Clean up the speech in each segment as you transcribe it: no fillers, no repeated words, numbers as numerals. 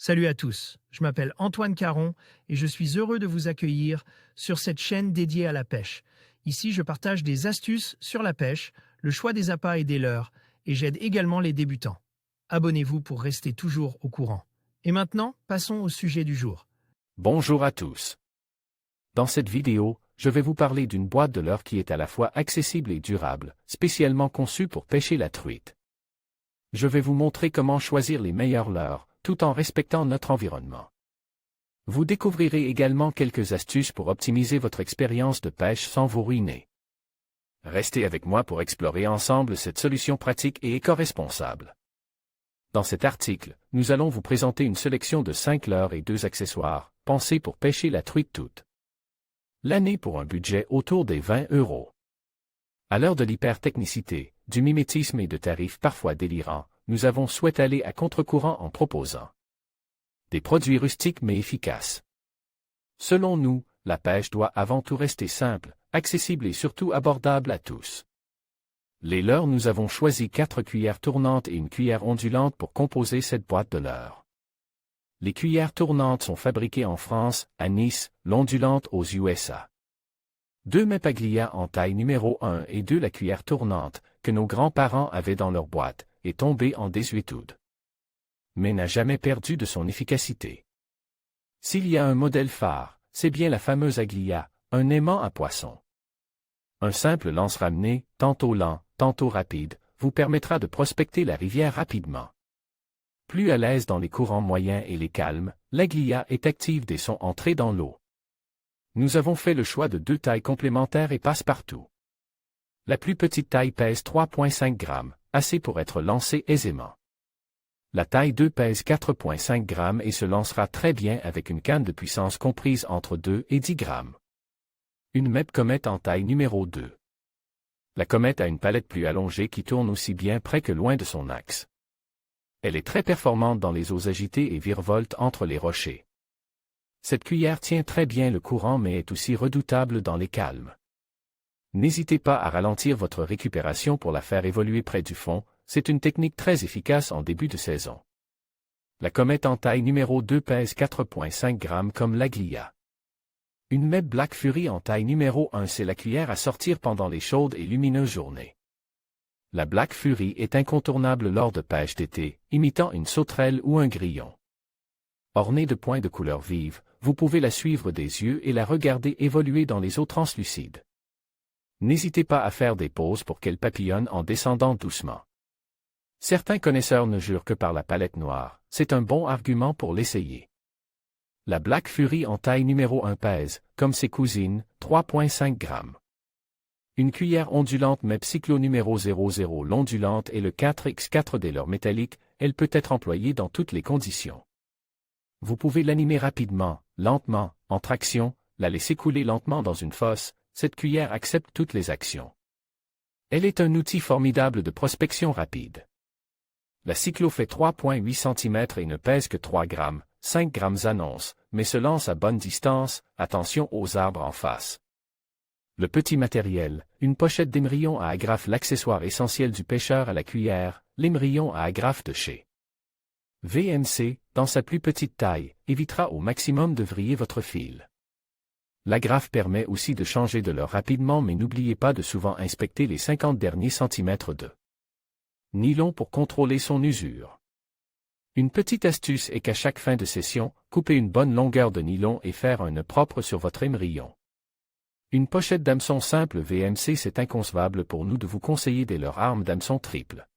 Salut à tous, je m'appelle Antoine Caron et je suis heureux de vous accueillir sur cette chaîne dédiée à la pêche. Ici, je partage des astuces sur la pêche, le choix des appâts et des leurres, et j'aide également les débutants. Abonnez-vous pour rester toujours au courant. Et maintenant, passons au sujet du jour. Bonjour à tous. Dans cette vidéo, je vais vous parler d'une boîte de leurre qui est à la fois accessible et durable, spécialement conçue pour pêcher la truite. Je vais vous montrer comment choisir les meilleurs leurres, tout en respectant notre environnement. Vous découvrirez également quelques astuces pour optimiser votre expérience de pêche sans vous ruiner. Restez avec moi pour explorer ensemble cette solution pratique et éco-responsable. Dans cet article, nous allons vous présenter une sélection de 5 leurres et 2 accessoires, pensés pour pêcher la truite toute l'année pour un budget autour des 20 €. À l'heure de l'hypertechnicité, du mimétisme et de tarifs parfois délirants, nous avons souhaité aller à contre-courant en proposant des produits rustiques mais efficaces. Selon nous, la pêche doit avant tout rester simple, accessible et surtout abordable à tous. Les leurres, nous avons choisi 4 cuillères tournantes et une cuillère ondulante pour composer cette boîte de leurres. Les cuillères tournantes sont fabriquées en France, à Nice, l'ondulante aux USA. 2 Mepaglia en taille numéro 1 et 2 la cuillère tournante, que nos grands-parents avaient dans leur boîte, est tombée en désuétude, mais n'a jamais perdu de son efficacité. S'il y a un modèle phare, c'est bien la fameuse Aglia, un aimant à poisson. Un simple lance-ramené, tantôt lent, tantôt rapide, vous permettra de prospecter la rivière rapidement. Plus à l'aise dans les courants moyens et les calmes, l'Aglia est active dès son entrée dans l'eau. Nous avons fait le choix de 2 tailles complémentaires et passe-partout. La plus petite taille pèse 3,5 grammes, assez pour être lancée aisément. La taille 2 pèse 4,5 grammes et se lancera très bien avec une canne de puissance comprise entre 2 et 10 grammes. Une Mep Comet en taille numéro 2. La Comet a une palette plus allongée qui tourne aussi bien près que loin de son axe. Elle est très performante dans les eaux agitées et virevolte entre les rochers. Cette cuillère tient très bien le courant mais est aussi redoutable dans les calmes. N'hésitez pas à ralentir votre récupération pour la faire évoluer près du fond, c'est une technique très efficace en début de saison. La Comet en taille numéro 2 pèse 4,5 grammes comme l'Aglia. Une Mep Black Fury en taille numéro 1, c'est la cuillère à sortir pendant les chaudes et lumineuses journées. La Black Fury est incontournable lors de pêche d'été, imitant une sauterelle ou un grillon. Ornée de points de couleur vive, vous pouvez la suivre des yeux et la regarder évoluer dans les eaux translucides. N'hésitez pas à faire des pauses pour qu'elle papillonne en descendant doucement. Certains connaisseurs ne jurent que par la palette noire, c'est un bon argument pour l'essayer. La Black Fury en taille numéro 1 pèse, comme ses cousines, 3,5 grammes. Une cuillère ondulante Mep Cyclo numéro 00. L'ondulante est le 4x4 des leurres métalliques, elle peut être employée dans toutes les conditions. Vous pouvez l'animer rapidement, lentement, en traction, la laisser couler lentement dans une fosse, cette cuillère accepte toutes les actions. Elle est un outil formidable de prospection rapide. La Cyclo fait 3,8 cm et ne pèse que 3 grammes, 5 grammes annonce, mais se lance à bonne distance, attention aux arbres en face. Le petit matériel, une pochette d'émerillon à agrafe, l'accessoire essentiel du pêcheur à la cuillère, l'émerillon à agrafe de chez VMC, dans sa plus petite taille, évitera au maximum de vriller votre fil. L'agrafe permet aussi de changer de leurre rapidement, mais n'oubliez pas de souvent inspecter les 50 derniers centimètres de nylon pour contrôler son usure. Une petite astuce est qu'à chaque fin de session, coupez une bonne longueur de nylon et faire un nœud propre sur votre émerillon. Une pochette d'hameçon simple VMC, c'est inconcevable pour nous de vous conseiller des leurres armes d'hameçon triple.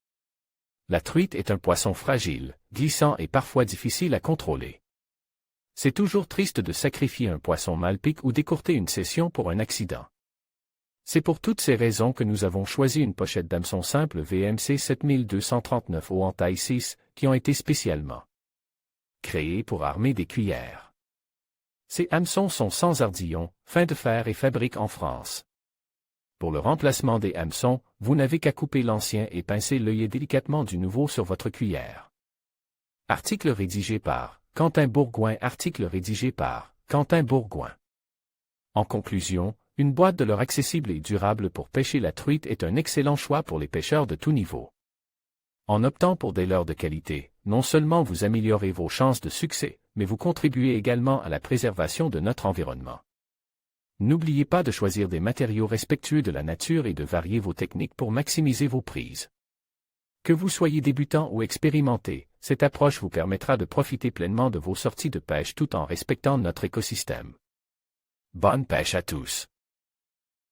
La truite est un poisson fragile, glissant et parfois difficile à contrôler. C'est toujours triste de sacrifier un poisson mal pique ou d'écourter une session pour un accident. C'est pour toutes ces raisons que nous avons choisi une pochette d'hameçon simple VMC 7239 en taille 6, qui ont été spécialement créées pour armer des cuillères. Ces hameçons sont sans ardillon, fin de fer et fabriqués en France. Pour le remplacement des hameçons, vous n'avez qu'à couper l'ancien et pincer l'œillet délicatement du nouveau sur votre cuillère. Article rédigé par Quentin Bourgoin. Article rédigé par Quentin Bourgoin. En conclusion, une boîte de leurre accessible et durable pour pêcher la truite est un excellent choix pour les pêcheurs de tout niveau. En optant pour des leurres de qualité, non seulement vous améliorez vos chances de succès, mais vous contribuez également à la préservation de notre environnement. N'oubliez pas de choisir des matériaux respectueux de la nature et de varier vos techniques pour maximiser vos prises. Que vous soyez débutant ou expérimenté, cette approche vous permettra de profiter pleinement de vos sorties de pêche tout en respectant notre écosystème. Bonne pêche à tous!